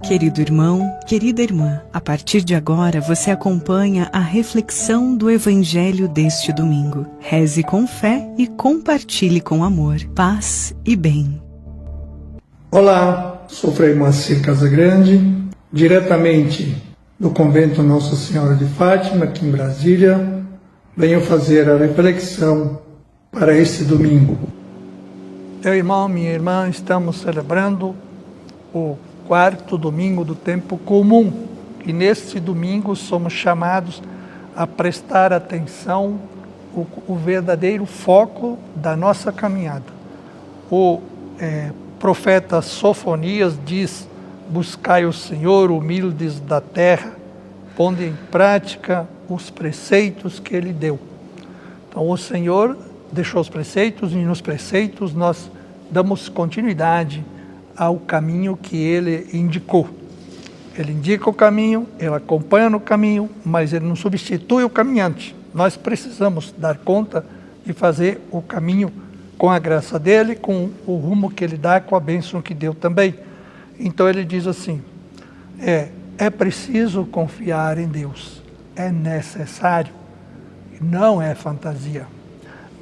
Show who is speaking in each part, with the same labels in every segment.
Speaker 1: Querido irmão, querida irmã, a partir de agora você acompanha a reflexão do Evangelho deste domingo. Reze com fé e compartilhe com amor, paz e bem.
Speaker 2: Olá, sou Frei Moacir Casagrande, diretamente do Convento Nossa Senhora de Fátima, aqui em Brasília. Venho fazer a reflexão para este domingo. Meu irmão, minha irmã, estamos celebrando o quarto domingo do tempo comum. E neste domingo somos chamados a prestar atenção, o verdadeiro foco da nossa caminhada. O profeta Sofonias diz: buscai o Senhor, humildes da terra, pondo em prática os preceitos que Ele deu. Então o Senhor deixou os preceitos e nos preceitos nós damos continuidade ao caminho que Ele indicou. Ele indica o caminho, Ele acompanha no caminho, mas Ele não substitui o caminhante. Nós precisamos dar conta de fazer o caminho com a graça dEle, com o rumo que Ele dá, com a bênção que deu também. Então Ele diz assim, é preciso confiar em Deus, é necessário, não é fantasia.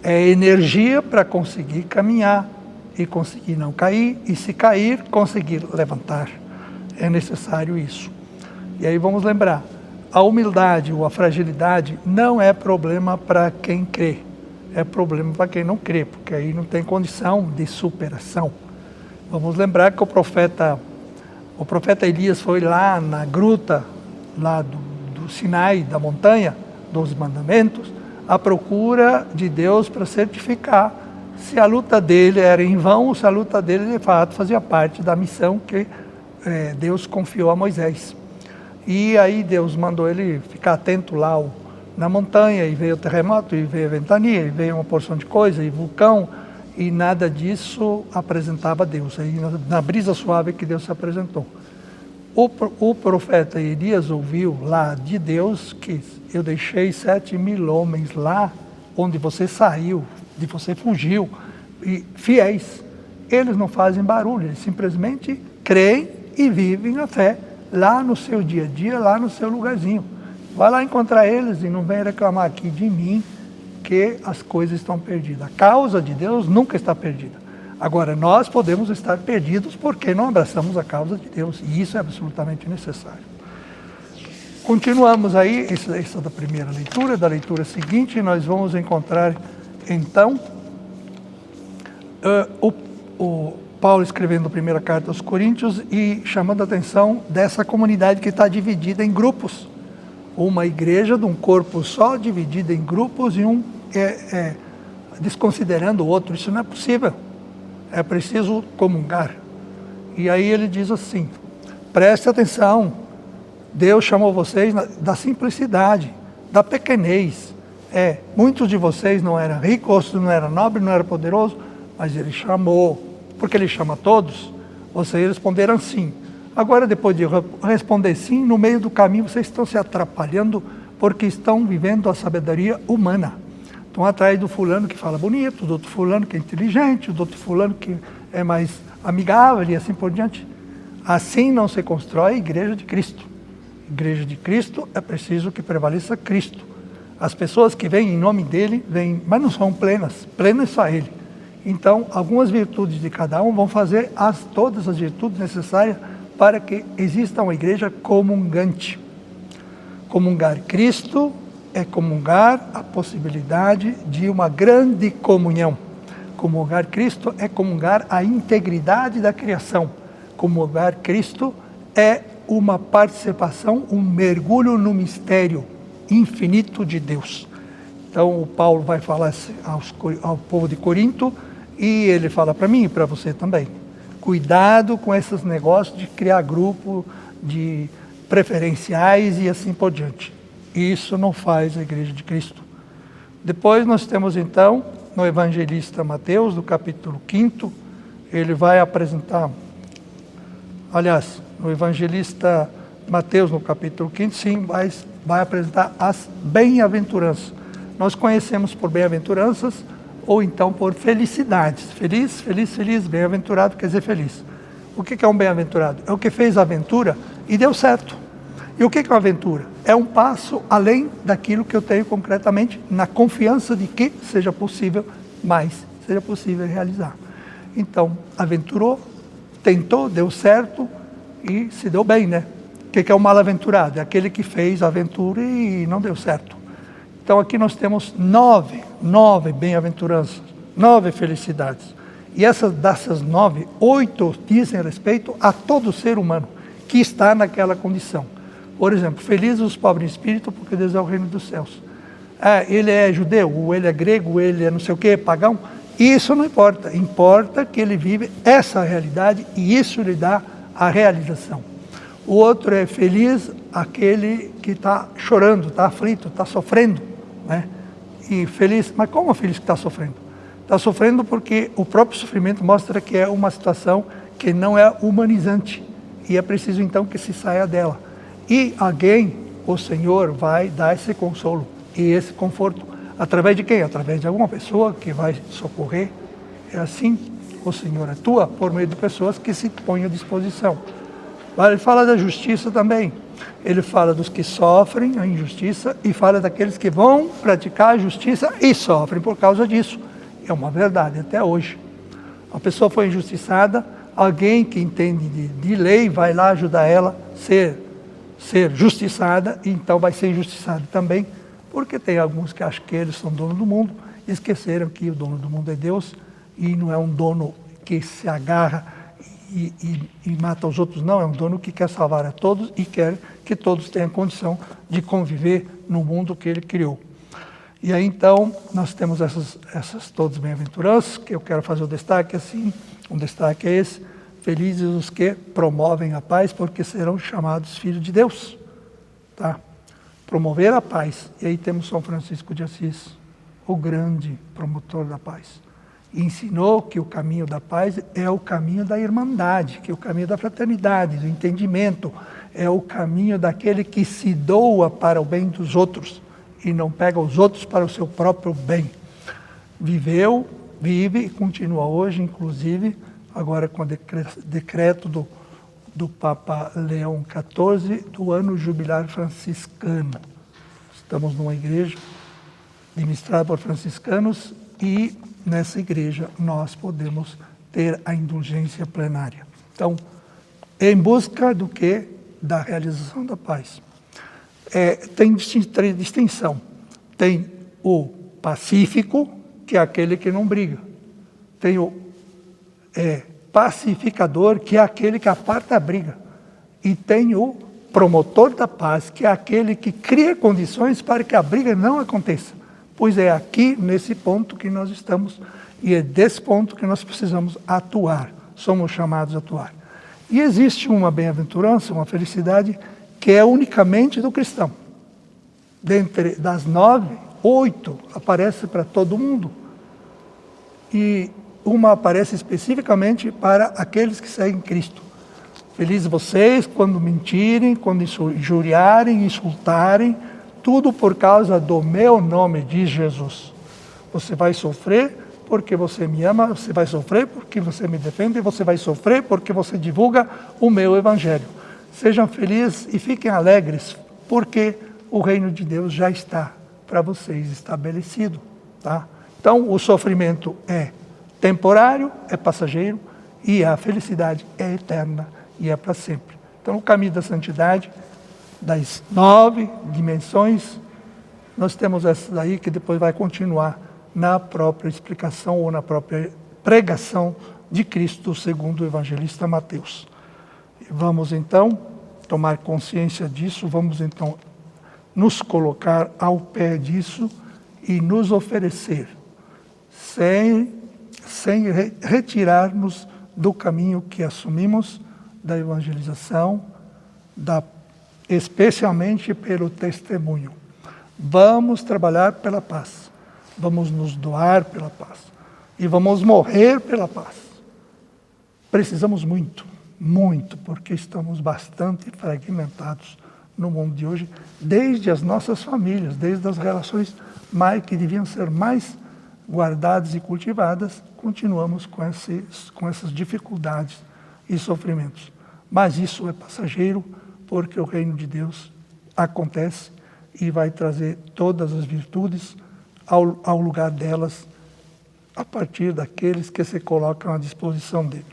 Speaker 2: É energia para conseguir caminhar, e conseguir não cair, e se cair, conseguir levantar. É necessário isso. E aí vamos lembrar, a humildade ou a fragilidade não é problema para quem crê, é problema para quem não crê, porque aí não tem condição de superação. Vamos lembrar que o profeta Elias foi lá na gruta, lá do Sinai, da montanha, dos mandamentos, à procura de Deus para certificar se a luta dele era em vão ou se a luta dele de fato fazia parte da missão que Deus confiou a Moisés. E aí Deus mandou ele ficar atento lá na montanha, e veio o terremoto, e veio a ventania, e veio uma porção de coisa, e vulcão, e nada disso apresentava Deus. Aí na brisa suave que Deus se apresentou. O profeta Elias ouviu lá de Deus que eu deixei 7.000 homens lá onde você saiu, de você fugiu, e fiéis. Eles não fazem barulho, eles simplesmente creem e vivem a fé lá no seu dia a dia, lá no seu lugarzinho. Vai lá encontrar eles e não vem reclamar aqui de mim que as coisas estão perdidas. A causa de Deus nunca está perdida. Agora, nós podemos estar perdidos porque não abraçamos a causa de Deus, e isso é absolutamente necessário. Continuamos aí, essa é da primeira leitura. Da leitura seguinte, nós vamos encontrar então o Paulo escrevendo a primeira carta aos Coríntios e chamando a atenção dessa comunidade que está dividida em grupos. Uma igreja de um corpo só, dividida em grupos, e um desconsiderando o outro. Isso não é possível. É preciso comungar. E aí ele diz assim, preste atenção, Deus chamou vocês da simplicidade, da pequenez. Muitos de vocês não eram ricos, não eram nobres, não eram poderosos, mas Ele chamou, porque Ele chama todos. Vocês responderam sim. Agora, depois de responder sim, no meio do caminho vocês estão se atrapalhando porque estão vivendo a sabedoria humana. Estão atrás do fulano que fala bonito, do outro fulano que é inteligente, do outro fulano que é mais amigável e assim por diante. Assim não se constrói a igreja de Cristo. Igreja de Cristo é preciso que prevaleça Cristo. As pessoas que vêm em nome dele, vêm, mas não são plenas. Pleno é só ele. Então, algumas virtudes de cada um vão fazer todas as virtudes necessárias para que exista uma igreja comungante. Comungar Cristo é comungar a possibilidade de uma grande comunhão. Comungar Cristo é comungar a integridade da criação. Comungar Cristo é uma participação, um mergulho no mistério infinito de Deus. Então o Paulo vai falar ao povo de Corinto, e ele fala para mim e para você também. Cuidado com esses negócios de criar grupo de preferenciais e assim por diante. Isso não faz a Igreja de Cristo. Depois nós temos então, no evangelista Mateus, do capítulo 5, ele vai apresentar, aliás, no evangelista Mateus, no capítulo 5, sim, vai apresentar as bem-aventuranças. Nós conhecemos por bem-aventuranças ou então por felicidades. Feliz, feliz, feliz, bem-aventurado quer dizer feliz. O que é um bem-aventurado? É o que fez a aventura e deu certo. E o que é uma aventura? É um passo além daquilo que eu tenho concretamente, na confiança de que seja possível, mas seja possível realizar. Então, aventurou, tentou, deu certo e se deu bem, né? O que é um mal-aventurado? É aquele que fez a aventura e não deu certo. Então aqui nós temos nove bem-aventuranças, 9 felicidades. E dessas 9, 8 dizem respeito a todo ser humano que está naquela condição. Por exemplo, felizes os pobres em espírito, porque Deus é o reino dos céus. Ele é judeu, ou ele é grego, ou ele é não sei o que, pagão. Isso não importa. Importa que ele vive essa realidade e isso lhe dá a realização. O outro é feliz aquele que está chorando, está aflito, está sofrendo, né? E feliz, mas como feliz que está sofrendo? Está sofrendo porque o próprio sofrimento mostra que é uma situação que não é humanizante e é preciso então que se saia dela. E alguém, o Senhor, vai dar esse consolo e esse conforto. Através de quem? Através de alguma pessoa que vai socorrer. É assim, o Senhor atua por meio de pessoas que se põem à disposição. Ele fala da justiça também. Ele fala dos que sofrem a injustiça e fala daqueles que vão praticar a justiça e sofrem por causa disso. É uma verdade até hoje. A pessoa foi injustiçada, alguém que entende de lei vai lá ajudar ela a ser justiçada, e então vai ser injustiçado também, porque tem alguns que acham que eles são dono do mundo, e esqueceram que o dono do mundo é Deus, e não é um dono que se agarra e mata os outros, não, é um dono que quer salvar a todos e quer que todos tenham condição de conviver no mundo que ele criou. E aí então nós temos essas todas bem-aventuranças, que eu quero fazer o destaque assim, um destaque é esse: felizes os que promovem a paz, porque serão chamados filhos de Deus. Tá? Promover a paz. E aí temos São Francisco de Assis, o grande promotor da paz. E ensinou que o caminho da paz é o caminho da irmandade, que é o caminho da fraternidade, do entendimento, é o caminho daquele que se doa para o bem dos outros e não pega os outros para o seu próprio bem. Viveu, vive e continua hoje, inclusive, agora com o decreto do Papa Leão XIV, do ano jubilar franciscano. Estamos numa igreja ministrada por franciscanos e nessa igreja nós podemos ter a indulgência plenária. Então, em busca do quê? Da realização da paz. Tem distinção. Tem o pacífico, que é aquele que não briga. Tem o pacificador, que é aquele que aparta a briga. E tem o promotor da paz, que é aquele que cria condições para que a briga não aconteça. Pois é aqui, nesse ponto que nós estamos, e é desse ponto que nós precisamos atuar. Somos chamados a atuar. E existe uma bem-aventurança, uma felicidade, que é unicamente do cristão. Dentre das 9, 8 aparece para todo mundo. E uma aparece especificamente para aqueles que seguem Cristo. Felizes vocês quando mentirem, quando injuriarem, insultarem, tudo por causa do meu nome, diz Jesus. Você vai sofrer porque você me ama, você vai sofrer porque você me defende, você vai sofrer porque você divulga o meu evangelho. Sejam felizes e fiquem alegres, porque o reino de Deus já está para vocês estabelecido. Tá? Então, o sofrimento é temporário, é passageiro, e a felicidade é eterna e é para sempre. Então, o caminho da santidade, das 9 dimensões, nós temos essa daí que depois vai continuar na própria explicação ou na própria pregação de Cristo, segundo o evangelista Mateus. Vamos então tomar consciência disso, vamos então nos colocar ao pé disso e nos oferecer, sem retirar-nos do caminho que assumimos da evangelização, especialmente pelo testemunho. Vamos trabalhar pela paz, vamos nos doar pela paz e vamos morrer pela paz. Precisamos muito, porque estamos bastante fragmentados no mundo de hoje, desde as nossas famílias, desde as relações que deviam ser mais guardadas e cultivadas, continuamos com essas dificuldades e sofrimentos. Mas isso é passageiro, porque o reino de Deus acontece e vai trazer todas as virtudes ao lugar delas, a partir daqueles que se colocam à disposição dele.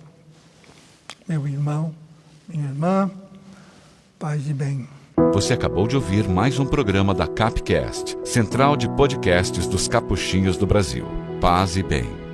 Speaker 2: Meu irmão, minha irmã, paz e bem.
Speaker 3: Você acabou de ouvir mais um programa da Capcast, Central de Podcasts dos Capuchinhos do Brasil. Paz e bem.